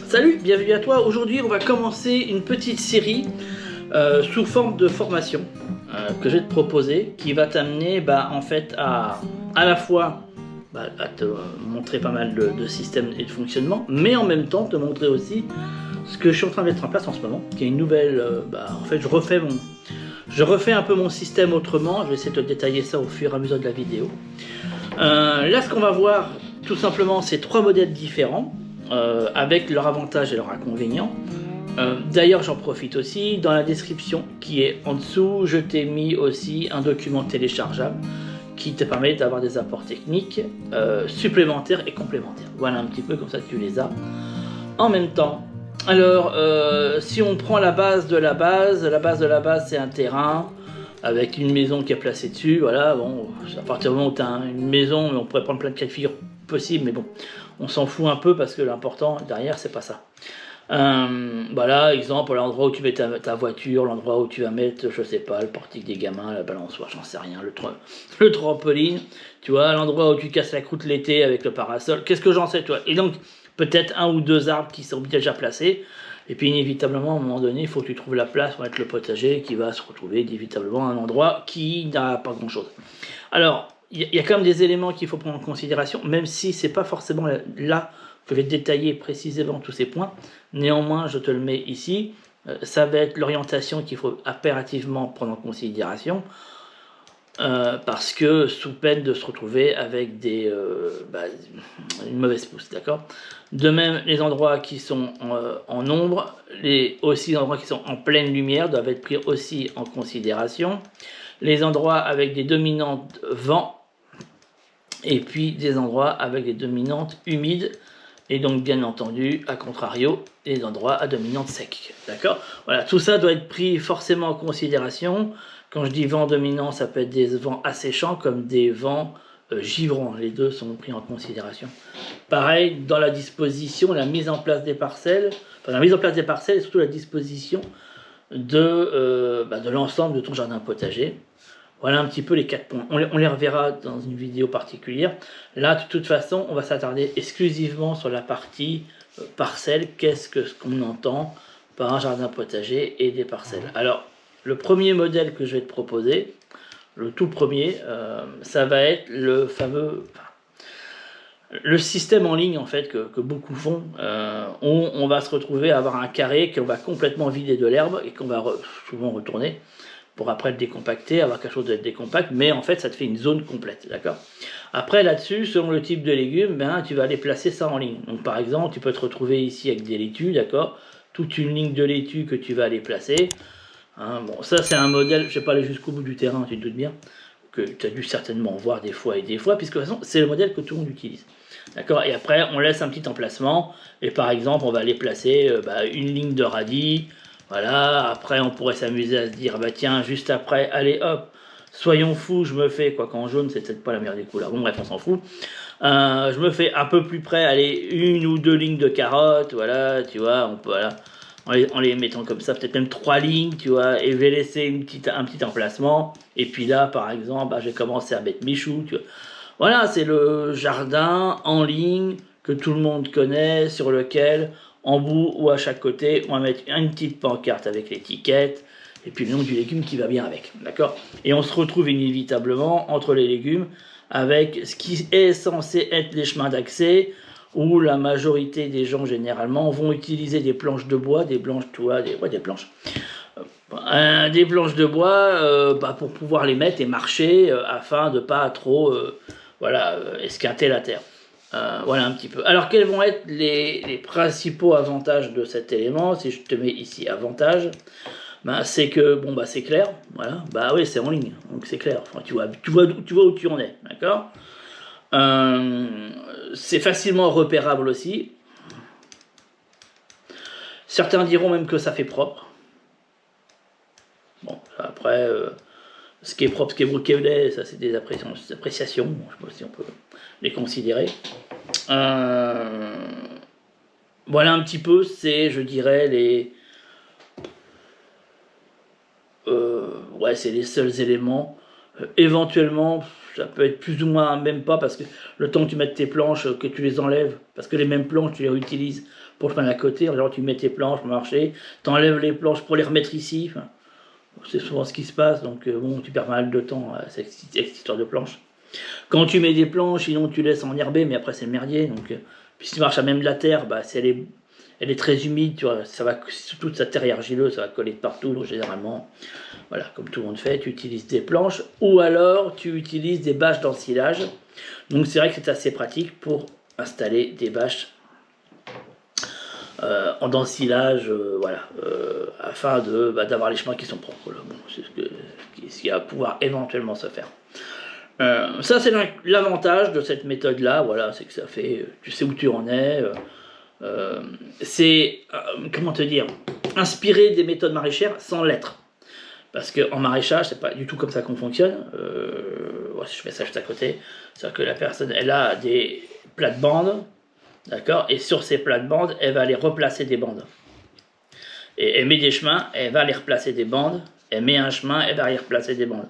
Salut, bienvenue à toi. Aujourd'hui, on va commencer une petite série sous forme de formation que je vais te proposer, qui va t'amener en fait à la fois à te montrer pas mal de systèmes et de fonctionnement, mais en même temps te montrer aussi ce que je suis en train de mettre en place en ce moment, qui est une nouvelle. En fait, je refais un peu mon système autrement. Je vais essayer de te détailler ça au fur et à mesure de la vidéo. Là, ce qu'on va voir, tout simplement, c'est trois modèles différents, avec leurs avantages et leurs inconvénients. D'ailleurs, j'en profite aussi, dans la description qui est en dessous, je t'ai mis aussi un document téléchargeable qui te permet d'avoir des apports techniques supplémentaires et complémentaires. Voilà un petit peu, comme ça tu les as en même temps. Alors, si on prend la base de la base c'est un terrain avec une maison qui est placée dessus. Voilà, bon, à partir du moment où tu as une maison, on pourrait prendre plein de cas de figure possibles, mais bon, on s'en fout un peu parce que l'important derrière, c'est pas ça. Voilà, exemple, l'endroit où tu mets ta voiture, l'endroit où tu vas mettre, je sais pas, le portique des gamins, la balançoire, j'en sais rien, le trampoline, tu vois, l'endroit où tu casses la croûte l'été avec le parasol, qu'est-ce que j'en sais, toi. Et donc, peut-être un ou deux arbres qui sont déjà placés, et puis inévitablement, à un moment donné, il faut que tu trouves la place pour mettre le potager qui va se retrouver inévitablement à un endroit qui n'a pas grand-chose. Alors, il y a quand même des éléments qu'il faut prendre en considération, même si c'est pas forcément là que je vais détailler précisément tous ces points. Néanmoins, je te le mets ici. Ça va être l'orientation qu'il faut impérativement prendre en considération, parce que sous peine de se retrouver avec une mauvaise pousse, d'accord. De même, les endroits qui sont en ombre, aussi les endroits qui sont en pleine lumière doivent être pris aussi en considération. Les endroits avec des dominantes vent, et puis des endroits avec des dominantes humides, et donc bien entendu, à contrario, les endroits à dominante sec. D'accord? Voilà, tout ça doit être pris forcément en considération. Quand je dis vent dominant, ça peut être des vents asséchants comme des vents givrants. Les deux sont pris en considération. Pareil, dans la disposition, la mise en place des parcelles, et surtout la disposition de l'ensemble de ton jardin potager. Voilà un petit peu les 4 points. On les reverra dans une vidéo particulière. Là, de toute façon, on va s'attarder exclusivement sur la partie parcelle. Qu'est-ce qu'on entend par un jardin potager et des parcelles? Alors, le premier modèle que je vais te proposer, le tout premier, ça va être le fameux... le système en ligne en fait que beaucoup font, où on va se retrouver à avoir un carré qu'on va complètement vider de l'herbe et qu'on va souvent retourner pour après le décompacter, avoir quelque chose de décompact, mais en fait ça te fait une zone complète, d'accord. Après là-dessus, selon le type de légumes, tu vas aller placer ça en ligne. Donc par exemple, tu peux te retrouver ici avec des laitues, d'accord, toute une ligne de laitues que tu vas aller placer. Bon, ça c'est un modèle, je ne vais pas aller jusqu'au bout du terrain, tu te doutes bien, que tu as dû certainement voir des fois, puisque de toute façon c'est le modèle que tout le monde utilise. D'accord. Et après on laisse un petit emplacement, et par exemple on va aller placer une ligne de radis. Voilà, après on pourrait s'amuser à se dire, tiens, juste après, allez hop, soyons fous, je me fais, quoi qu'en jaune, c'est peut-être pas la meilleure des couleurs, bon bref, on s'en fout. Je me fais un peu plus près, allez, une ou deux lignes de carottes, voilà, tu vois, on peut, voilà, en les mettant comme ça, peut-être même 3 lignes, tu vois, et je vais laisser un petit emplacement, et puis là, par exemple, j'ai commencé à mettre mes choux, tu vois. Voilà, c'est le jardin en ligne que tout le monde connaît, sur lequel, en bout ou à chaque côté, on va mettre une petite pancarte avec l'étiquette et puis le nom du légume qui va bien avec, d'accord. Et on se retrouve inévitablement entre les légumes avec ce qui est censé être les chemins d'accès, où la majorité des gens généralement vont utiliser des planches de bois, des planches de bois pour pouvoir les mettre et marcher afin de pas trop esquinter la terre. Voilà un petit peu. Alors quels vont être les principaux avantages de cet élément? Si je te mets ici avantage, c'est que c'est clair. Voilà, oui, c'est en ligne, donc c'est clair. Enfin, tu vois où tu en es, d'accord. C'est facilement repérable aussi. Certains diront même que ça fait propre. Bon, après, ce qui est propre, ce qui est broqué, ça c'est des appréciations. Bon, je sais pas si on peut les considérer. Voilà un petit peu, c'est, je dirais, c'est les seuls éléments. Éventuellement, ça peut être plus ou moins, même pas, parce que le temps que tu mettes tes planches, que tu les enlèves, parce que les mêmes planches, tu les réutilises pour le chemin d'à côté, genre tu mets tes planches pour marcher, tu enlèves les planches pour les remettre ici, enfin, c'est souvent ce qui se passe, donc bon, tu perds pas mal de temps à cette histoire de planches. Quand tu mets des planches, sinon tu laisses enherber, mais après c'est le merdier, donc puis si tu marches à même de la terre, bah, si elle est très humide, tu vois, ça va, toute sa terre est argileuse, ça va coller de partout, donc généralement, voilà, comme tout le monde fait, tu utilises des planches, ou alors tu utilises des bâches d'ensilage, donc c'est vrai que c'est assez pratique pour installer des bâches en ensilage, voilà, afin d'avoir les chemins qui sont propres. Voilà. Bon, c'est ce qui va pouvoir éventuellement se faire. Ça c'est l'avantage de cette méthode là, voilà, c'est que ça fait, tu sais où tu en es, c'est, comment te dire, inspiré des méthodes maraîchères sans l'être. Parce qu'en maraîchage, c'est pas du tout comme ça qu'on fonctionne. Ouais, je fais ça juste à côté. C'est-à-dire que la personne, elle a des plates-bandes, d'accord, et sur ces plates-bandes, elle va aller replacer des bandes. Et elle met des chemins, elle va aller replacer des bandes, elle met un chemin, elle va aller replacer des bandes.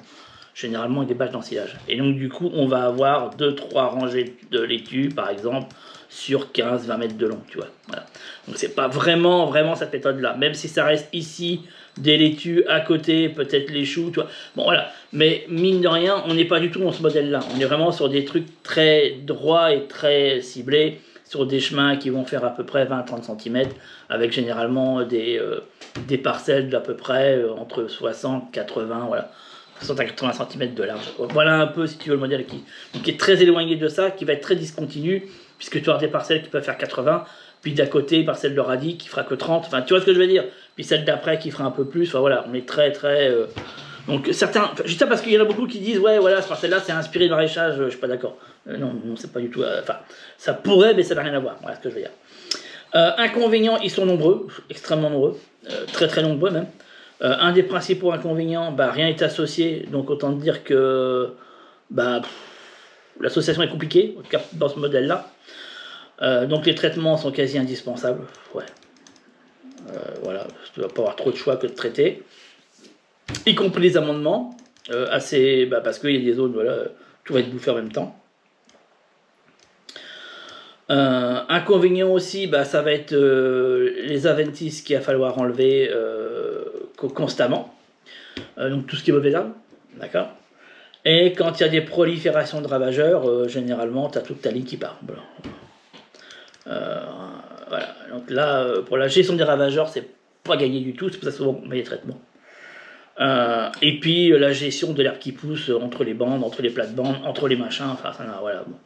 Généralement avec des bâches d'ensilage. Et donc du coup, on va avoir 2-3 rangées de laitue, par exemple, sur 15-20 mètres de long, tu vois. Voilà. Donc c'est pas vraiment cette méthode-là. Même si ça reste ici des laitues à côté, peut-être les choux, tu vois. Bon voilà. Mais mine de rien, on n'est pas du tout dans ce modèle-là. On est vraiment sur des trucs très droits et très ciblés, sur des chemins qui vont faire à peu près 20-30 cm, avec généralement des parcelles d'à peu près entre 60-80, voilà. 60 à 80 cm de large. Voilà un peu, si tu veux, le modèle qui est très éloigné de ça, qui va être très discontinu, puisque tu auras des parcelles qui peuvent faire 80, puis d'à côté, parcelle de radis qui fera que 30, enfin, tu vois ce que je veux dire. Puis celle d'après qui fera un peu plus, enfin voilà, on est très. Donc certains, juste ça parce qu'il y en a beaucoup qui disent, ouais, voilà, cette parcelle-là, c'est inspiré de maraîchage, je suis pas d'accord. Non, c'est pas du tout. Enfin, ça pourrait, mais ça n'a rien à voir, voilà ce que je veux dire. Inconvénients, ils sont nombreux, extrêmement nombreux, très nombreux même. Un des principaux inconvénients, bah, rien n'est associé, donc autant dire que bah, l'association est compliquée, en tout cas dans ce modèle-là. Donc les traitements sont quasi indispensables. Ouais. Voilà, tu vas pas avoir trop de choix que de traiter. Y compris les amendements, parce qu'il y a des zones, voilà, tout va être bouffé en même temps. Inconvénient aussi, bah, ça va être les adventices qu'il va falloir enlever constamment. Donc tout ce qui est mauvais arbre, d'accord. Et quand il y a des proliférations de ravageurs, généralement, tu as toute ta ligne qui part. Voilà. Donc là, pour la gestion des ravageurs, c'est pas gagné du tout, c'est pour ça que souvent on met les traitements. Et puis la gestion de l'herbe qui pousse entre les bandes, entre les plates-bandes, entre les machins, enfin ça, voilà. Bon.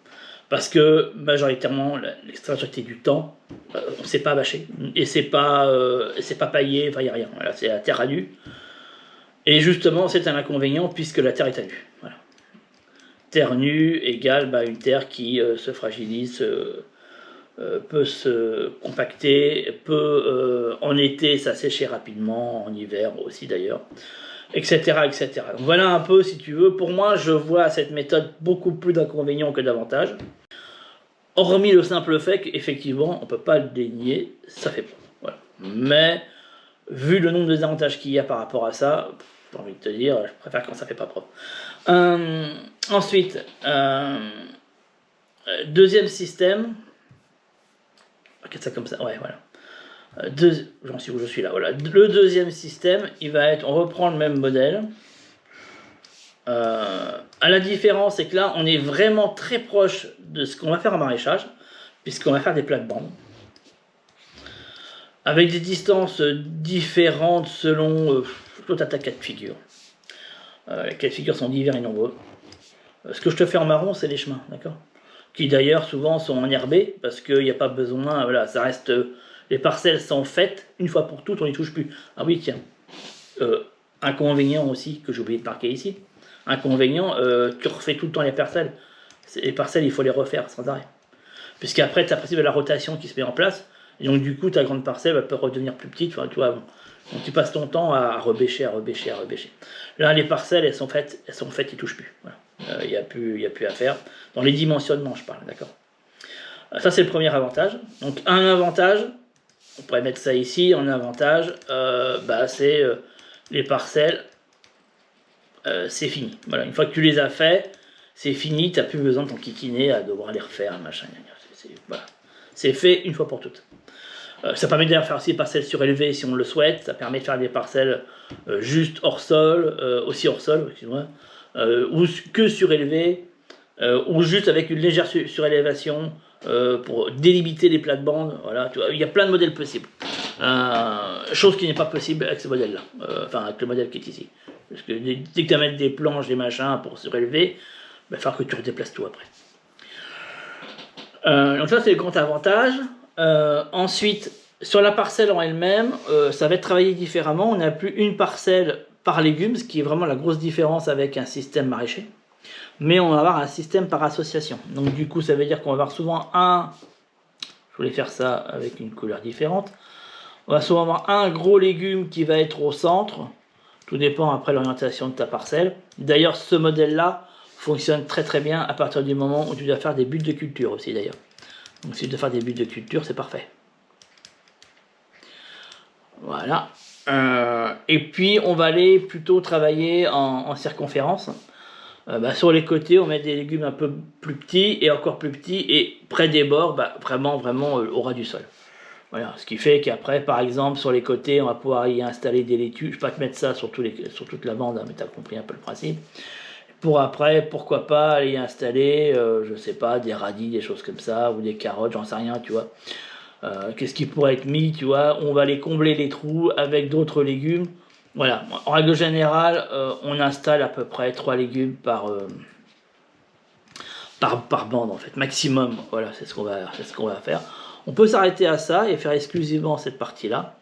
Parce que majoritairement, l'extrême majorité du temps, on ne sait pas bâcher. Et c'est pas paillé, enfin il n'y a rien. Voilà, c'est la terre à nu. Et justement, c'est un inconvénient puisque la terre est à nu. Voilà. Terre nue égale une terre qui se fragilise, peut se compacter, peut en été s'assécher rapidement, en hiver aussi d'ailleurs, etc., etc. Donc voilà un peu, si tu veux, pour moi, je vois cette méthode beaucoup plus d'inconvénients que d'avantages. Hormis le simple fait qu'effectivement, on ne peut pas le dénier, ça fait propre. Voilà. Mais, vu le nombre de désavantages qu'il y a par rapport à ça, j'ai envie de te dire, je préfère quand ça fait pas propre. Ensuite, deuxième système. Ok, ça comme ça, ouais, voilà. J'en suis où je suis là, voilà. Le deuxième système, il va être, on reprend le même modèle. À la différence, c'est que là, on est vraiment très proche de ce qu'on va faire en maraîchage, puisqu'on va faire des plates-bandes. Avec des distances différentes selon tout un tas de cas de figure. Les cas de figure sont divers et nombreux. Ce que je te fais en marron, c'est les chemins, d'accord? Qui d'ailleurs souvent sont enherbés, parce qu'il n'y a pas besoin, voilà, ça reste. Les parcelles sont faites, une fois pour toutes, on n'y touche plus. Ah oui, tiens. Inconvénient aussi, que j'ai oublié de marquer ici. Inconvénient, tu refais tout le temps les parcelles. Les parcelles, il faut les refaire sans arrêt. Puisqu'après, tu as le principe de la rotation qui se met en place. Et donc, du coup, ta grande parcelle peut redevenir plus petite. Enfin, tu vois, bon. Donc, tu passes ton temps à rebêcher. Là, les parcelles, elles sont faites, ils ne touchent plus. Il n'y a plus à faire. Dans les dimensionnements, je parle, d'accord. Ça, c'est le premier avantage. Donc, un avantage, on pourrait mettre ça ici, en avantage, c'est les parcelles, c'est fini. Voilà, une fois que tu les as fait, c'est fini, tu n'as plus besoin de t'enquiquiner à devoir les refaire, machin, voilà. C'est fait une fois pour toutes. Ça permet d'ailleurs de faire aussi des parcelles surélevées si on le souhaite, ça permet de faire des parcelles juste hors sol, aussi hors sol, excuse-moi, ou que surélevées, ou juste avec une légère surélévation pour délimiter les plates-bandes. Voilà, tu vois, il y a plein de modèles possibles. Chose qui n'est pas possible avec ce modèle-là, enfin avec le modèle qui est ici. Parce que dès que tu vas mettre des planches, des machins pour surélever, il va falloir que tu redéplaces tout après. Donc ça c'est le grand avantage. Ensuite, sur la parcelle en elle-même, ça va être travaillé différemment. On n'a plus une parcelle par légumes, ce qui est vraiment la grosse différence avec un système maraîcher. Mais on va avoir un système par association. Donc du coup, ça veut dire qu'on va avoir souvent je voulais faire ça avec une couleur différente. On va souvent avoir un gros légume qui va être au centre. Tout dépend après l'orientation de ta parcelle. D'ailleurs, ce modèle-là fonctionne très très bien à partir du moment où tu dois faire des buts de culture aussi d'ailleurs. Donc si tu dois faire des buts de culture, c'est parfait. Voilà. Et puis on va aller plutôt travailler en circonférence. Sur les côtés, on met des légumes un peu plus petits et encore plus petits, et près des bords, vraiment au ras du sol. Voilà, ce qui fait qu'après, par exemple, sur les côtés, on va pouvoir y installer des laitues. Je ne vais pas te mettre ça sur toute la bande, hein, mais tu as compris un peu le principe. Pour après, pourquoi pas aller installer, je sais pas, des radis, des choses comme ça, ou des carottes, j'en sais rien, tu vois. Qu'est-ce qui pourrait être mis, tu vois. On va aller combler les trous avec d'autres légumes. Voilà, en règle générale, on installe à peu près 3 légumes par bande, en fait, maximum. Voilà, c'est ce qu'on va faire. On peut s'arrêter à ça et faire exclusivement cette partie-là.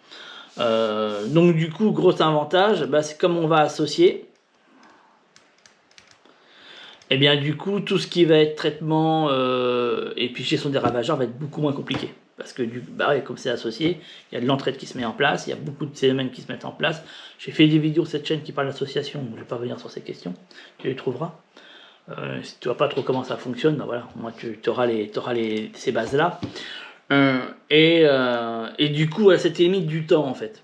Donc du coup, gros avantage, c'est comme on va associer. Et bien du coup, tout ce qui va être traitement et puis gestion des ravageurs va être beaucoup moins compliqué. Parce que comme c'est associé, il y a de l'entraide qui se met en place, il y a beaucoup de phénomènes qui se mettent en place. J'ai fait des vidéos sur cette chaîne qui parlent d'association, donc je ne vais pas revenir sur ces questions, tu les trouveras. Si tu ne vois pas trop comment ça fonctionne, voilà, moi tu auras ces bases-là. Et du coup, ça limite du temps en fait.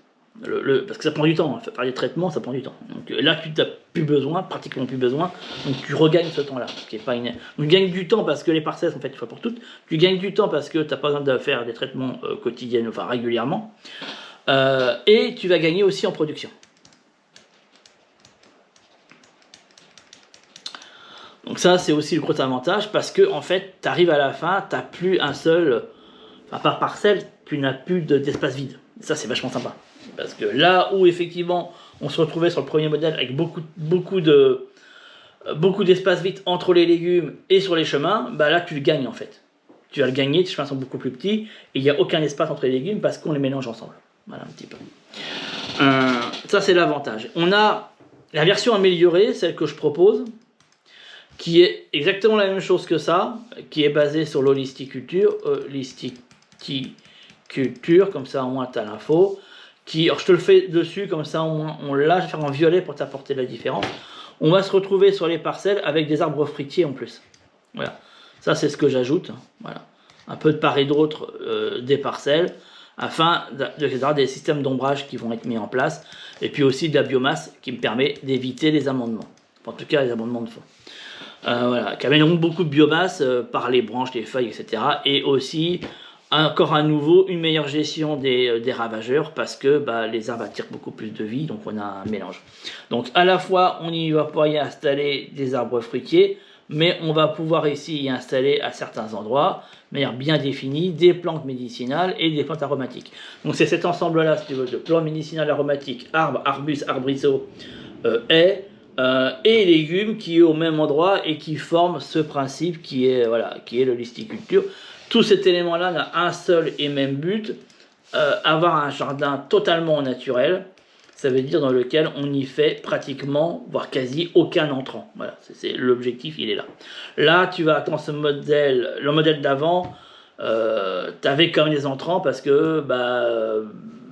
Parce que ça prend du temps, faire des traitements, ça prend du temps. Donc là, tu n'as plus besoin, pratiquement plus besoin, donc tu regagnes ce temps-là. Donc tu gagnes du temps parce que les parcelles sont faites une fois pour toutes, tu gagnes du temps parce que tu n'as pas besoin de faire des traitements quotidiens, enfin régulièrement, et tu vas gagner aussi en production. Donc ça, c'est aussi le gros avantage parce que en fait, tu arrives à la fin, tu n'as plus un seul, par parcelle, tu n'as plus d'espace vide. Ça, c'est vachement sympa. Parce que là où effectivement on se retrouvait sur le premier modèle avec beaucoup d'espace vide entre les légumes et sur les chemins, là tu le gagnes en fait. Tu vas le gagner, tes chemins sont beaucoup plus petits et il n'y a aucun espace entre les légumes parce qu'on les mélange ensemble. Voilà un petit peu. Ça c'est l'avantage. On a la version améliorée, celle que je propose, qui est exactement la même chose que ça, qui est basée sur l'holisticulture, comme ça au moins tu as l'info. Alors je te le fais dessus, comme ça on l'a, je vais faire en violet pour t'apporter la différence. On va se retrouver sur les parcelles avec des arbres fruitiers en plus. Voilà, ça c'est ce que j'ajoute. Voilà, un peu de part et d'autre des parcelles, afin d'avoir des systèmes d'ombrage qui vont être mis en place, et puis aussi de la biomasse qui me permet d'éviter les amendements. En tout cas les amendements de fond. Voilà, qui amèneront beaucoup de biomasse par les branches, les feuilles, etc. Et aussi encore à nouveau une meilleure gestion des ravageurs parce que les arbres attirent beaucoup plus de vie, donc on a un mélange. Donc à la fois on y va pouvoir y installer des arbres fruitiers, mais on va pouvoir ici y installer à certains endroits, de manière bien définie, des plantes médicinales et des plantes aromatiques. Donc c'est cet ensemble-là, si tu veux, de plantes médicinales aromatiques, arbres, arbustes, arbrisseaux, haies, et légumes qui est au même endroit et qui forment ce principe qui est l'holisticulture. Tout cet élément-là n'a un seul et même but, avoir un jardin totalement naturel, ça veut dire dans lequel on y fait pratiquement, voire quasi aucun entrant. Voilà, c'est l'objectif, il est là. Là, tu vas, dans le modèle d'avant, tu avais quand même des entrants parce que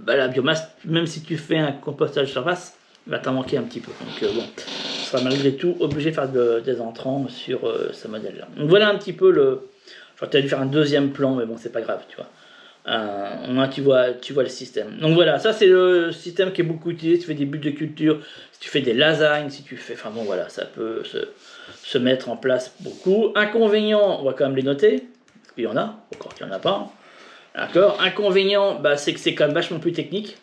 la biomasse, même si tu fais un compostage de surface, va t'en manquer un petit peu. Donc tu seras malgré tout obligé de faire des entrants sur ce modèle-là. Donc voilà un petit peu J'aurais peut-être dû faire un deuxième plan, mais bon, c'est pas grave, tu vois. Au moins tu vois le système. Donc voilà, ça c'est le système qui est beaucoup utilisé si tu fais des buts de culture, si tu fais des lasagnes, si tu fais... Enfin bon voilà, ça peut se mettre en place beaucoup. Inconvénients, on va quand même les noter, parce qu'il y en a, encore qu'il n'y en a pas. D'accord. Inconvénient, bah, c'est que c'est quand même vachement plus technique.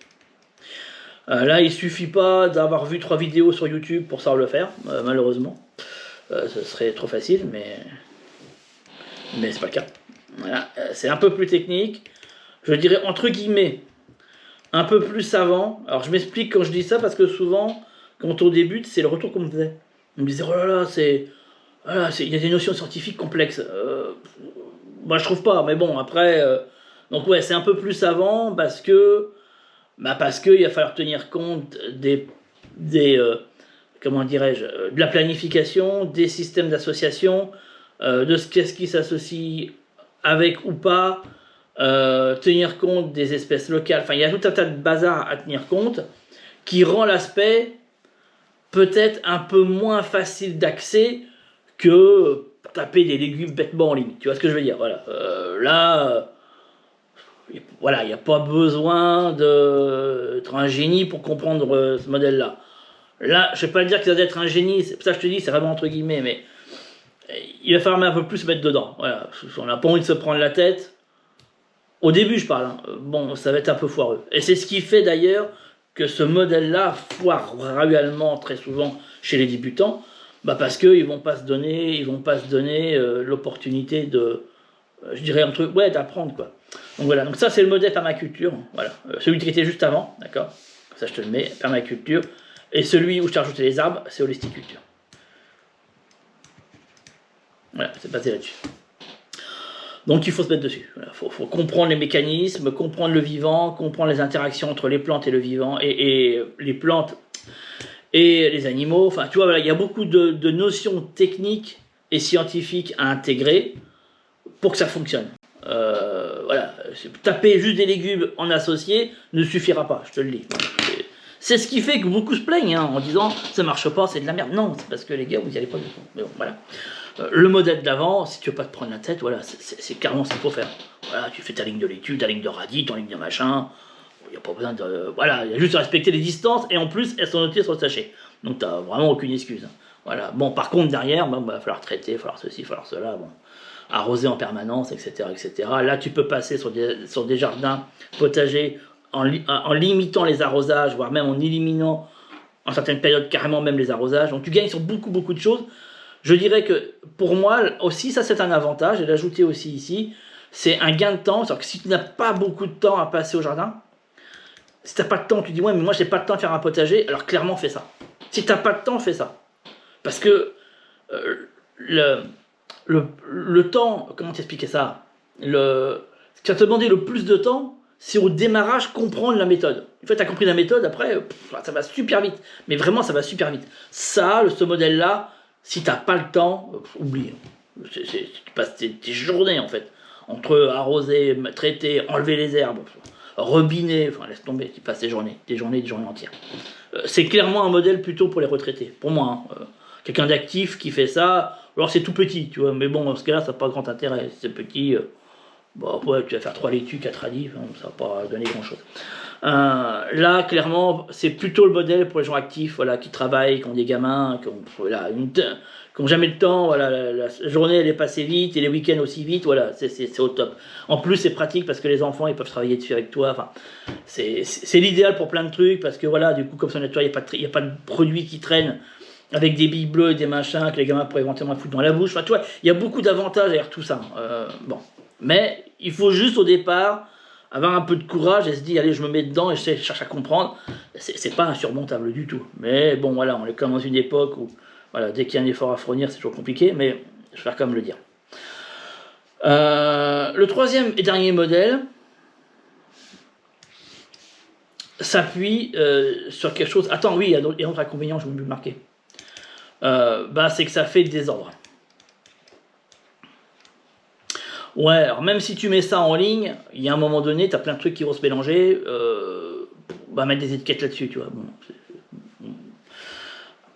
Là, il suffit pas d'avoir vu 3 vidéos sur YouTube pour savoir le faire, malheureusement. Ce serait trop facile, mais c'est pas le cas. Voilà, c'est un peu plus technique. Je dirais entre guillemets un peu plus savant. Alors je m'explique quand je dis ça parce que souvent, quand on débute, c'est le retour qu'on me faisait. On me disait oh là là, il y a des notions scientifiques complexes. Moi je trouve pas, mais bon après. Donc ouais, c'est un peu plus savant parce que il va falloir tenir compte comment dirais-je, de la planification, des systèmes d'association, de ce qu'est-ce qui s'associe avec ou pas, tenir compte des espèces locales. Enfin, il y a tout un tas de bazar à tenir compte qui rend l'aspect peut-être un peu moins facile d'accès que taper des légumes bêtement en ligne. Tu vois ce que je veux dire? Voilà. Voilà, il n'y a pas besoin d'être un génie pour comprendre ce modèle-là. Là, je ne vais pas dire que ça doit être un génie, c'est pour ça que je te dis, c'est vraiment entre guillemets, mais il va falloir un peu plus se mettre dedans. Voilà, on n'a pas envie de se prendre la tête. Au début, je parle. Hein. Bon, ça va être un peu foireux. Et c'est ce qui fait d'ailleurs que ce modèle-là foire réellement très souvent chez les débutants, parce qu'ils vont pas se donner, l'opportunité de, je dirais un truc, ouais, d'apprendre quoi. Donc voilà, donc ça c'est le modèle permaculture, voilà, celui qui était juste avant, d'accord, ça je te le mets, permaculture, et celui où je t'ai rajouté les arbres, c'est holisticulture. Voilà, c'est basé là-dessus. Donc il faut se mettre dessus, il faut comprendre les mécanismes, comprendre le vivant, comprendre les interactions entre les plantes et le vivant, et les plantes et les animaux, enfin tu vois, voilà, il y a beaucoup de notions techniques et scientifiques à intégrer pour que ça fonctionne. Voilà, taper juste des légumes en associé ne suffira pas, je te le dis. C'est ce qui fait que beaucoup se plaignent en disant ça marche pas, c'est de la merde. Non, c'est parce que les gars, vous n'y allez pas du tout. Mais bon, voilà. Le modèle d'avant, si tu veux pas te prendre la tête, voilà, c'est carrément ce qu'il faut faire. Voilà, tu fais ta ligne de laitue, ta ligne de radis, ton ligne de machin. Il n'y a pas besoin de. Voilà, il y a juste à respecter les distances et en plus, elles sont notées sur le sachet. Donc tu n'as vraiment aucune excuse. Voilà. Bon, par contre, derrière, il va falloir traiter, il va falloir ceci, il va falloir cela. Bon. Arroser en permanence, etc., etc. Là, tu peux passer sur des jardins potagers en limitant les arrosages, voire même en éliminant en certaines périodes carrément même les arrosages. Donc tu gagnes sur beaucoup, beaucoup de choses. Je dirais que pour moi aussi, ça c'est un avantage, et l'ajouter aussi ici, c'est un gain de temps. C'est-à-dire que si tu n'as pas beaucoup de temps à passer au jardin, si tu n'as pas de temps, tu dis ouais, mais moi j'ai pas de temps à faire un potager, alors clairement fais ça. Si tu n'as pas de temps, fais ça. Parce que le temps, comment t'expliquer ça, ce qui va te demander le plus de temps, c'est au démarrage comprendre la méthode. Une fois que tu as compris la méthode, après, ça va super vite. Mais vraiment, ça va super vite. Ça, ce modèle-là, si tu n'as pas le temps, oublie. Tu passes tes journées, en fait, entre arroser, traiter, enlever les herbes, rebiner, enfin, laisse tomber, tu passes des journées entières. C'est clairement un modèle plutôt pour les retraités, pour moi. Quelqu'un d'actif qui fait ça, alors c'est tout petit, tu vois, mais bon, dans ce cas-là, ça n'a pas grand intérêt. Si c'est petit, ouais, tu vas faire 3 laitues, 4 radis, ça va pas donner grand-chose. Là, clairement, c'est plutôt le modèle pour les gens actifs, voilà, qui travaillent, qui ont des gamins, qui ont jamais le temps, voilà, la journée elle est passée vite, et les week-ends aussi vite, voilà, c'est au top. En plus, c'est pratique parce que les enfants, ils peuvent travailler dessus avec toi, enfin, c'est l'idéal pour plein de trucs, parce que voilà, du coup, comme ça, il n'y a pas de produits qui traînent, avec des billes bleues et des machins que les gamins pourraient éventuellement foutre dans la bouche. Enfin, tu vois, il y a beaucoup d'avantages derrière tout ça. Bon. Mais il faut juste au départ avoir un peu de courage et se dire, allez, je me mets dedans et je cherche à comprendre. C'est pas insurmontable du tout. Mais bon, voilà, on est comme dans une époque où, voilà, dès qu'il y a un effort à fournir, c'est toujours compliqué, mais je vais faire comme le dire. Le troisième et dernier modèle s'appuie sur quelque chose. Attends, oui, il y a d'autres inconvénients, je vais me le marquer. C'est que ça fait désordre. Ouais, alors même si tu mets ça en ligne, il y a un moment donné, tu as plein de trucs qui vont se mélanger, mettre des étiquettes là-dessus, tu vois. Bon,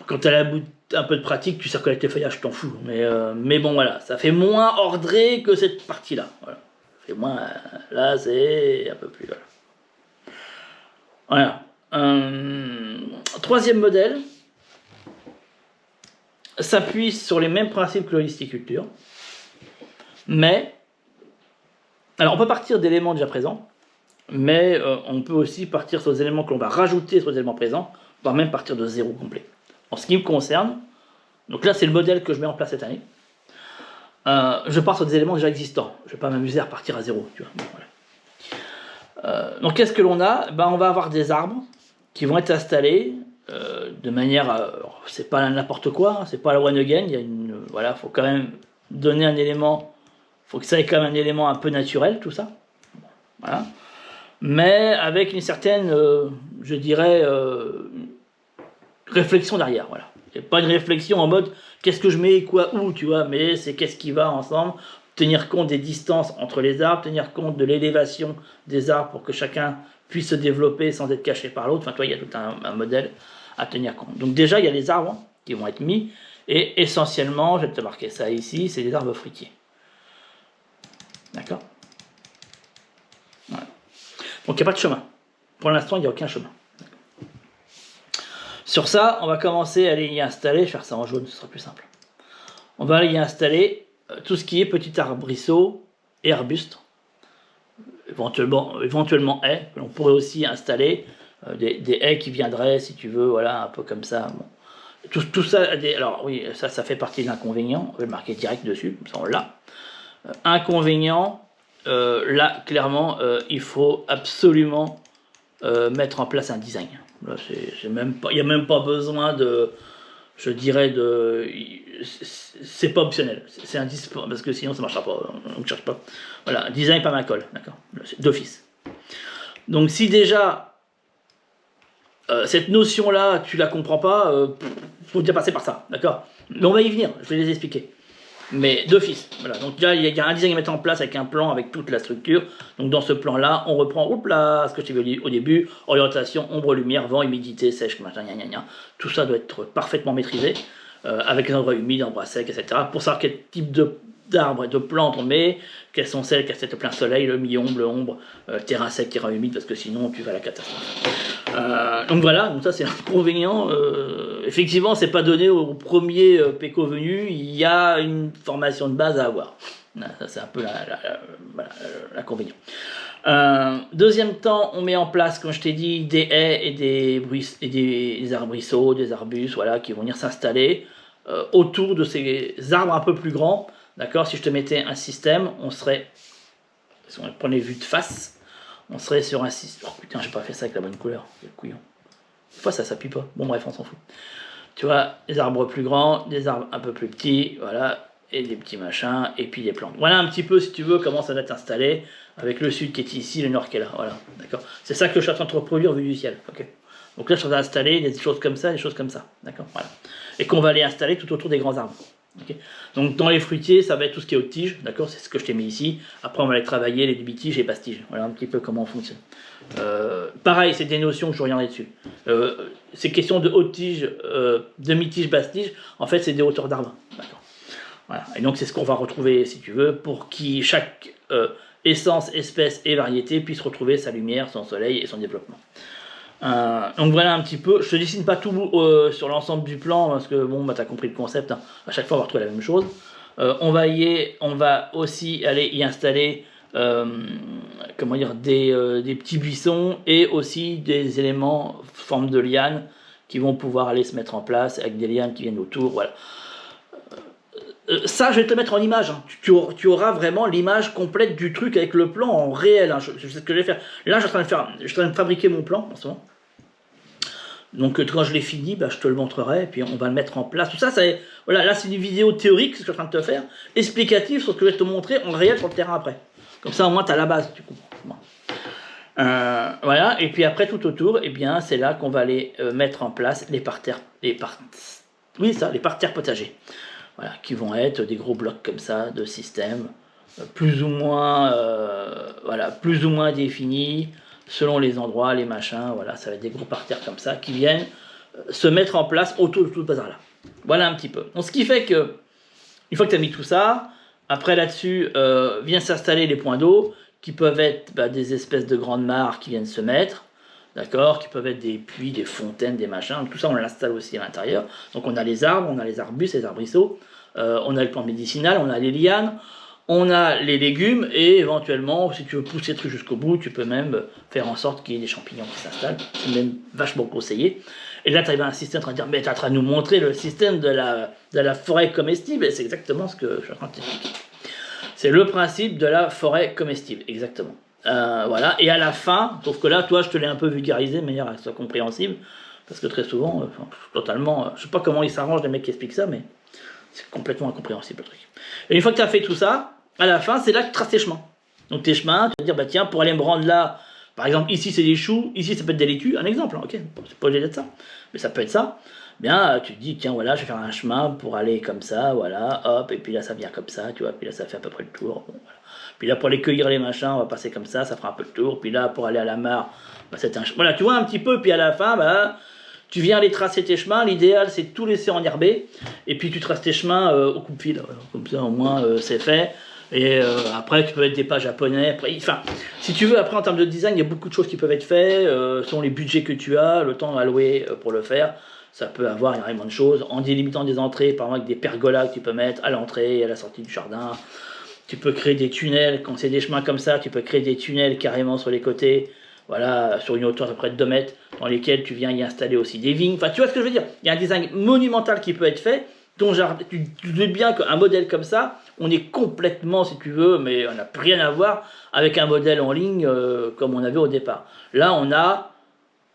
quand tu as un peu de pratique, tu sais reconnaître tes feuillages, tu t'en fous. Mais bon, voilà, ça fait moins ordré que cette partie-là. Voilà. Et moins, là, c'est un peu plus, voilà. Troisième modèle s'appuie sur les mêmes principes que l'holisticulture, mais, alors on peut partir d'éléments déjà présents, mais on peut aussi partir sur des éléments que l'on va rajouter sur les éléments présents, voire même partir de zéro complet. En ce qui me concerne, donc là c'est le modèle que je mets en place cette année, je pars sur des éléments déjà existants, je ne vais pas m'amuser à repartir à zéro, tu vois. Bon, voilà. Donc qu'est-ce que l'on a? On va avoir des arbres qui vont être installés de manière, c'est pas n'importe quoi, c'est pas la one again, il y a voilà, faut quand même donner un élément, faut que ça ait quand même un élément un peu naturel, tout ça, voilà, mais avec une certaine, je dirais, réflexion derrière, voilà. C'est pas une réflexion en mode qu'est-ce que je mets, quoi, où, tu vois, mais c'est qu'est-ce qui va ensemble, tenir compte des distances entre les arbres, tenir compte de l'élévation des arbres pour que chacun puisse se développer sans être caché par l'autre. Enfin, toi, il y a tout un modèle à tenir compte. Donc déjà, il y a les arbres qui vont être mis, et essentiellement, je vais te marquer ça ici, c'est des arbres fruitiers. D'accord? Voilà. Donc il n'y a pas de chemin. Pour l'instant, il n'y a aucun chemin. Sur ça, on va commencer à aller y installer, faire ça en jaune, ce sera plus simple. On va aller y installer tout ce qui est petit arbrisseau et arbuste, éventuellement haies, que l'on pourrait aussi installer, des haies qui viendraient, si tu veux, voilà, un peu comme ça. Bon. Tout ça, alors oui, ça fait partie de l'inconvénient, on va le marquer direct dessus, comme ça on l'a. Inconvénient, là, clairement, il faut absolument mettre en place un design. Il n'y a même pas besoin de, je dirais, c'est pas optionnel, c'est indispensable, parce que sinon ça ne marchera pas, on ne cherche pas. Voilà, design pas ma colle, d'accord, d'office. Donc si déjà cette notion-là, tu la comprends pas, faut déjà passer par ça, d'accord. Mais on va y venir, je vais les expliquer. Mais d'office, voilà. Donc là, il y a un design à mettre en place avec un plan, avec toute la structure. Donc dans ce plan-là, on reprend, ce que je t'ai vu au début, orientation, ombre, lumière, vent, humidité, sèche, machin, tout ça doit être parfaitement maîtrisé, avec les endroits humides, endroits secs, etc. Pour savoir quel type d'arbres et de plantes on met, quelles sont celles qui acceptent plein soleil, le mi-ombre, le ombre, terrain sec, terrain humide, parce que sinon tu vas à la catastrophe. Donc voilà, donc ça c'est l'inconvénient. Effectivement, c'est pas donné au premier PECO venu, il y a une formation de base à avoir. Ça c'est un peu l'inconvénient. Deuxième temps, on met en place, comme je t'ai dit, des haies et des arbrisseaux, des arbustes, voilà, qui vont venir s'installer autour de ces arbres un peu plus grands. D'accord, si je te mettais un système, on serait, si on prenait vue de face, on serait sur un système. Oh putain, j'ai pas fait ça avec la bonne couleur, quel couillon. Des fois ça s'appuie pas. Bon bref, on s'en fout. Tu vois, des arbres plus grands, des arbres un peu plus petits, voilà, et des petits machins, et puis des plantes. Voilà un petit peu, si tu veux, comment ça va être installé, avec le sud qui est ici, le nord qui est là, voilà, d'accord. C'est ça que je suis en train de reproduire vu du ciel, ok. Donc là, je suis en train d'installer des choses comme ça, des choses comme ça, d'accord, voilà. Et qu'on va aller installer tout autour des grands arbres. Okay. Donc dans les fruitiers, ça va être tout ce qui est haute tige, d'accord, c'est ce que je t'ai mis ici. Après, on va aller travailler les demi-tiges et basse-tiges. Voilà un petit peu comment on fonctionne. Pareil, c'est des notions que je reviendrai dessus. Ces questions de haute tige, demi-tige, basse-tige, en fait, c'est des hauteurs d'arbres. D'accord. Voilà. Et donc, c'est ce qu'on va retrouver, si tu veux, pour que chaque essence, espèce et variété puisse retrouver sa lumière, son soleil et son développement. Donc voilà un petit peu, je te dessine pas tout sur l'ensemble du plan parce que bon, tu as compris le concept, hein. À chaque fois on va retrouver la même chose. On va aussi aller y installer comment dire, des petits buissons et aussi des éléments forme de lianes qui vont pouvoir aller se mettre en place avec des lianes qui viennent autour, voilà. Ça, je vais te le mettre en image. Hein. Tu auras vraiment l'image complète du truc avec le plan en réel. Hein. Je sais ce que je vais faire. Là, je suis en train de fabriquer mon plan en ce moment. Donc, quand je l'ai fini, je te le montrerai. Et puis, on va le mettre en place. Tout ça, voilà, là, c'est une vidéo théorique, ce que je suis en train de te faire, explicative sur ce que je vais te montrer en réel sur le terrain après. Comme ça, au moins, tu as la base. Tu comprends. Voilà. Et puis après, tout autour, eh bien, c'est là qu'on va aller mettre en place les parterres. Les parterres potagers. Voilà, qui vont être des gros blocs comme ça de système, plus ou moins définis selon les endroits, les machins. Voilà, ça va être des gros parterres comme ça qui viennent se mettre en place autour de tout le bazar là. Voilà un petit peu. Donc ce qui fait que une fois que tu as mis tout ça, Après là-dessus, viennent s'installer les points d'eau, qui peuvent être des espèces de grandes mares qui viennent se mettre, d'accord, qui peuvent être des puits, des fontaines, des machins, tout ça on l'installe aussi à l'intérieur. Donc on a les arbres, on a les arbustes, les arbrisseaux, on a les plantes médicinales, on a les lianes, on a les légumes, et éventuellement, si tu veux pousser le truc jusqu'au bout, tu peux même faire en sorte qu'il y ait des champignons qui s'installent, c'est même vachement conseillé. Et là, tu arrives à un système, tu vas dire, mais tu es en train de nous montrer le système de la forêt comestible, et c'est exactement ce que je suis en train de t'expliquer. C'est le principe de la forêt comestible, exactement. Voilà, et à la fin, sauf que là, toi, je te l'ai un peu vulgarisé de manière à ce soit compréhensible, parce que très souvent, totalement, je sais pas comment ils s'arrangent les mecs qui expliquent ça, mais c'est complètement incompréhensible le truc. Et une fois que tu as fait tout ça, à la fin, c'est là que tu traces tes chemins. Donc tes chemins, tu vas dire, bah tiens, pour aller me rendre là, par exemple, ici c'est des choux, ici ça peut être des laitues, un exemple, ok, c'est pas obligé d'être ça, mais ça peut être ça. Bien, tu te dis, tiens, voilà, je vais faire un chemin pour aller comme ça, voilà, hop, et puis là ça vient comme ça, tu vois, puis là ça fait à peu près le tour, bon, voilà. Puis là pour aller cueillir les machins, on va passer comme ça fera un peu le tour, puis là pour aller à la mare, bah, c'est un chemin, voilà, tu vois un petit peu, puis à la fin, bah, tu viens aller tracer tes chemins, l'idéal c'est tout laisser enherber, et puis tu traces tes chemins au coupe-fil, comme ça au moins c'est fait. Et après, tu peux mettre des pas japonais. Après, enfin, si tu veux, après en termes de design, il y a beaucoup de choses qui peuvent être faites, selon les budgets que tu as, le temps alloué pour le faire. Ça peut avoir énormément de choses, en délimitant des entrées, par exemple avec des pergolas que tu peux mettre à l'entrée et à la sortie du jardin. Tu peux créer des tunnels, quand c'est des chemins comme ça, tu peux créer des tunnels carrément sur les côtés, voilà, sur une hauteur à peu près de 2 mètres, dans lesquels tu viens y installer aussi des vignes. Enfin, tu vois ce que je veux dire? Il y a un design monumental qui peut être fait. Ton jardin, tu dis bien qu'un modèle comme ça, on est complètement, si tu veux, mais on n'a rien à voir avec un modèle en ligne comme on avait au départ. Là, on a,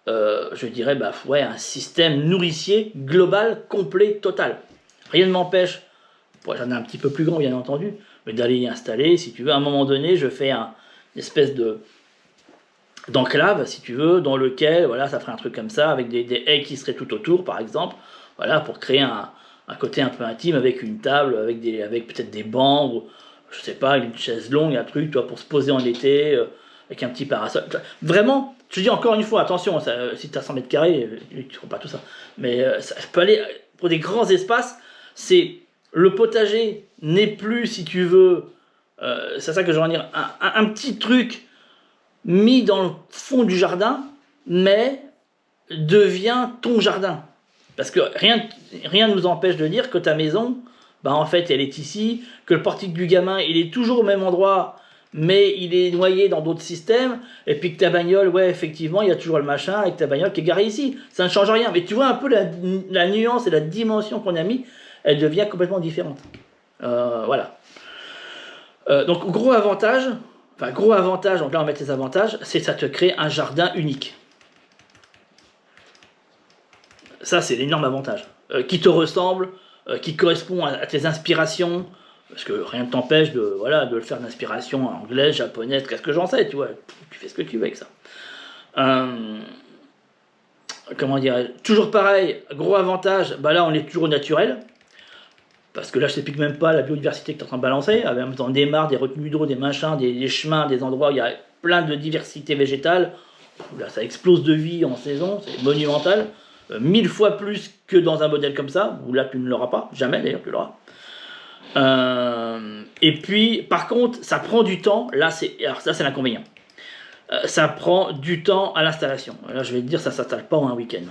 je dirais, ouais, un système nourricier global, complet, total. Rien ne m'empêche, j'en ai un petit peu plus grand, bien entendu, mais d'aller y installer, si tu veux, à un moment donné, je fais une espèce d'enclave, si tu veux, dans lequel, voilà, ça ferait un truc comme ça, avec des haies qui seraient tout autour, par exemple, voilà, pour créer un côté un peu intime, avec une table, avec peut-être des bancs, ou, je sais pas, une chaise longue, un truc, tu vois, pour se poser en été, avec un petit parasol. Vraiment, je te dis encore une fois, attention, ça, si tu as 100 mètres carrés, tu ne trouves pas tout ça, mais ça peut aller pour des grands espaces, c'est le potager n'est plus, si tu veux, c'est ça que je veux dire, un petit truc mis dans le fond du jardin, mais devient ton jardin. Parce que rien ne nous empêche de dire que ta maison, en fait, elle est ici, que le portique du gamin, il est toujours au même endroit, mais il est noyé dans d'autres systèmes, et puis que ta bagnole, ouais, effectivement, il y a toujours le machin avec ta bagnole qui est garée ici. Ça ne change rien. Mais tu vois un peu la nuance et la dimension qu'on a mis, elle devient complètement différente. Voilà. Donc, gros avantage, donc là on va mettre les avantages, c'est que ça te crée un jardin unique. Ça, c'est l'énorme avantage. Qui te ressemble, qui correspond à tes inspirations, parce que rien ne t'empêche de le faire d'inspiration anglaise, japonaise, qu'est-ce que j'en sais, tu vois, tu fais ce que tu veux avec ça. Comment dirais-je, toujours pareil, gros avantage, là on est toujours au naturel, parce que là je t'explique même pas la biodiversité que tu es en train de balancer, avec en même temps des mares, des retenues d'eau, des machins, des chemins, des endroits où il y a plein de diversité végétale. Là ça explose de vie en saison, c'est monumental. 1000 fois plus que dans un modèle comme ça, où là tu ne l'auras pas, jamais d'ailleurs tu l'auras. Et puis par contre ça prend du temps, alors ça c'est l'inconvénient. Ça prend du temps à l'installation. Là je vais te dire, ça ne s'installe pas en un week-end,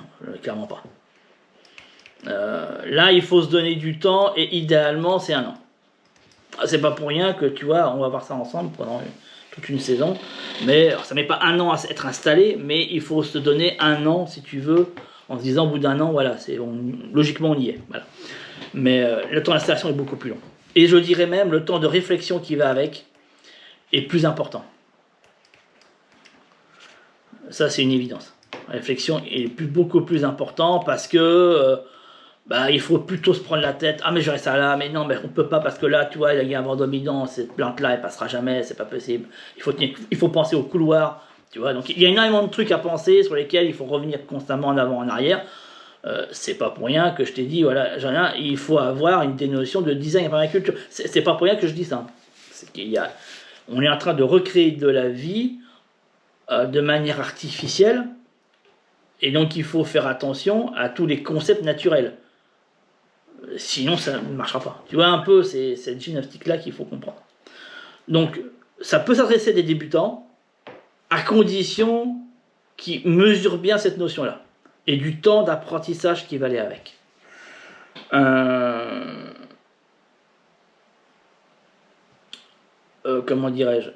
clairement pas. Là il faut se donner du temps, et idéalement c'est 1 an. C'est pas pour rien que tu vois, on va voir ça ensemble pendant toute une saison, mais alors, ça met pas 1 an à être installé, mais il faut se donner 1 an si tu veux, en se disant au bout d'1 an, voilà, logiquement on y est. Voilà. Mais le temps d'installation est beaucoup plus long. Et je dirais même, le temps de réflexion qui va avec est plus important. Ça, c'est une évidence. La réflexion est beaucoup plus important parce que il faut plutôt se prendre la tête. Ah, mais j'aurais ça là, mais non, mais on peut pas parce que là, tu vois, il y a un vent dominant, cette plante-là, elle passera jamais, c'est pas possible. Il faut penser au couloir. Tu vois, donc il y a énormément de trucs à penser sur lesquels il faut revenir constamment en avant, en arrière. C'est pas pour rien que je t'ai dit, voilà, il faut avoir une notion de design et permaculture. C'est pas pour rien que je dis ça. On est en train de recréer de la vie de manière artificielle, et donc il faut faire attention à tous les concepts naturels. Sinon, ça ne marchera pas. Tu vois un peu, c'est cette gymnastique-là qu'il faut comprendre. Donc, ça peut s'adresser à des débutants, à condition qu'ils mesurent bien cette notion-là, et du temps d'apprentissage qui va aller avec. Comment dirais-je,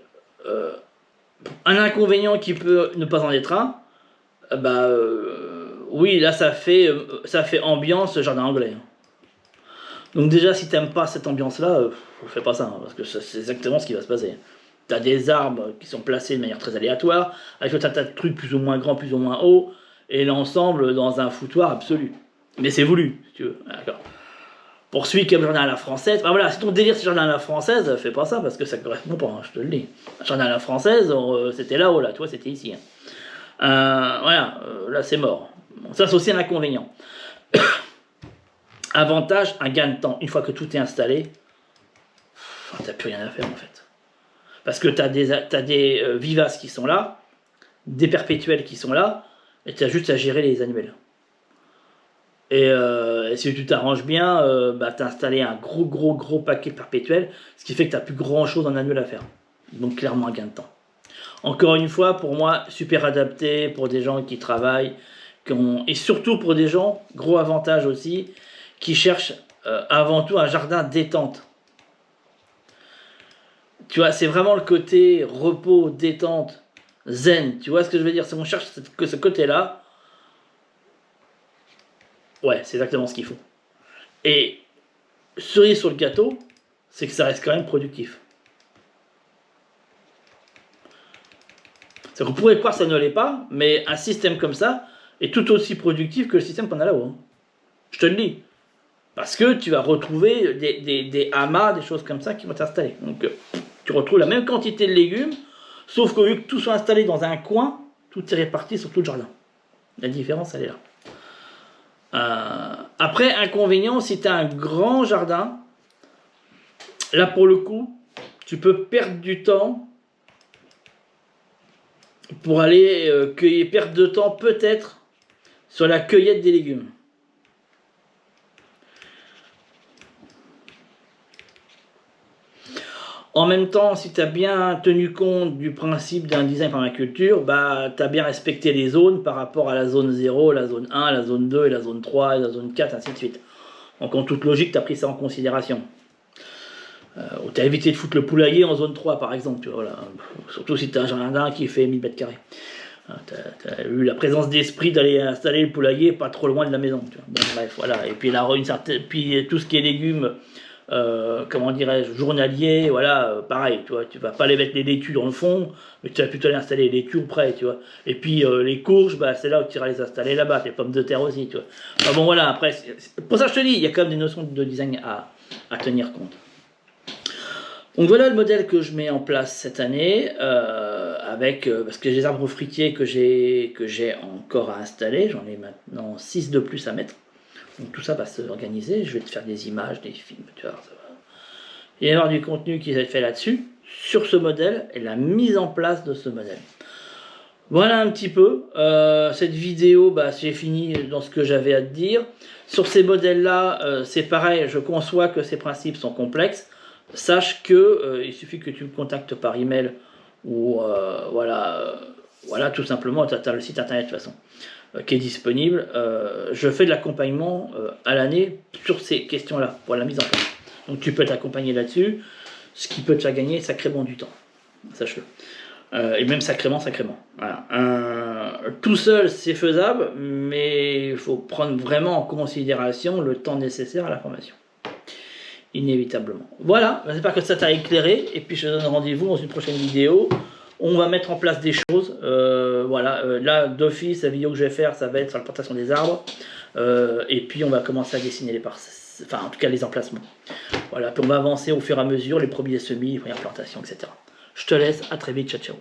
un inconvénient qui peut ne pas en être un, oui, là ça fait ambiance jardin anglais. Donc déjà, si t'aimes pas cette ambiance-là, fais pas ça, hein, parce que c'est exactement ce qui va se passer. T'as des arbres qui sont placés de manière très aléatoire, avec un tas de trucs plus ou moins grands, plus ou moins hauts, et l'ensemble dans un foutoir absolu. Mais c'est voulu, si tu veux. D'accord. Pour celui qui aime le jardin à la française, voilà, si ton délire c'est jardin à la française, fais pas ça parce que ça correspond pas, hein, je te le dis. Jardin à la française, c'était là-haut, là, toi c'était ici. Voilà, là c'est mort. Bon, ça c'est aussi un inconvénient. Avantage, un gain de temps. Une fois que tout est installé, t'as plus rien à faire en fait. Parce que t'as des vivaces qui sont là, des perpétuels qui sont là, et t'as juste à gérer les annuels. Et si tu t'arranges bien, t'as installé un gros paquet perpétuel, ce qui fait que t'as plus grand chose en annuel à faire. Donc clairement un gain de temps. Encore une fois, pour moi, super adapté pour des gens qui travaillent, et surtout pour des gens, gros avantage aussi, qui cherchent avant tout un jardin détente. Tu vois, c'est vraiment le côté repos, détente, zen. Tu vois ce que je veux dire? Si on cherche ce côté-là, ouais, c'est exactement ce qu'il faut. Et cerise sur le gâteau, c'est que ça reste quand même productif. C'est qu'on pourrait croire que ça ne l'est pas, mais un système comme ça est tout aussi productif que le système qu'on a là-haut. Hein. Je te le dis. Parce que tu vas retrouver des amas, des choses comme ça qui vont t'installer. Donc tu retrouves la même quantité de légumes, sauf qu'au lieu que tout soit installé dans un coin, tout est réparti sur tout le jardin. La différence, elle est là. Après, inconvénient, si tu as un grand jardin, là pour le coup, tu peux perdre du temps pour aller perdre de temps peut-être sur la cueillette des légumes. En même temps, si tu as bien tenu compte du principe d'un design permaculture, tu as bien respecté les zones par rapport à la zone 0, la zone 1, la zone 2, et la zone 3, et la zone 4, ainsi de suite. Donc en toute logique, tu as pris ça en considération. Tu as évité de foutre le poulailler en zone 3, par exemple. Tu vois, voilà. Surtout si tu as un jardin qui fait 1000 m². Tu as eu la présence d'esprit d'aller installer le poulailler pas trop loin de la maison. Tu vois. Bon, bref, voilà. Et puis, puis tout ce qui est légumes... comment dirais-je, journalier, voilà, pareil, tu vois, tu vas pas aller mettre les laitues dans le fond, mais tu vas plutôt aller installer les laitues près, tu vois. Et puis les courges, c'est là où tu iras les installer là-bas, les pommes de terre aussi, tu vois. Enfin bon, voilà, après, pour ça je te dis, il y a quand même des notions de design à tenir compte. Donc voilà le modèle que je mets en place cette année, parce que j'ai des arbres fruitiers que j'ai encore à installer, j'en ai maintenant 6 de plus à mettre. Donc tout ça va se organiser, je vais te faire des images, des films, tu vois, ça va. Il va y avoir du contenu qui va être fait là-dessus, sur ce modèle, et la mise en place de ce modèle. Voilà un petit peu, cette vidéo, c'est fini dans ce que j'avais à te dire. Sur ces modèles-là, c'est pareil, je conçois que ces principes sont complexes. Sache que il suffit que tu me contactes par email, ou voilà, tout simplement, tu as le site internet de toute façon. Qui est disponible, je fais de l'accompagnement à l'année sur ces questions-là, pour la mise en place. Donc tu peux t'accompagner là-dessus, ce qui peut te faire gagner sacrément du temps, sache-le. Et même sacrément. Voilà. Tout seul, c'est faisable, mais il faut prendre vraiment en considération le temps nécessaire à la formation. Inévitablement. Voilà, j'espère que ça t'a éclairé, et puis je te donne rendez-vous dans une prochaine vidéo. On va mettre en place des choses, là d'office, la vidéo que je vais faire, ça va être sur la plantation des arbres, et puis on va commencer à dessiner les parcelles, enfin en tout cas les emplacements. Voilà, puis on va avancer au fur et à mesure, les premiers semis, les premières plantations, etc. Je te laisse, à très vite, ciao ciao.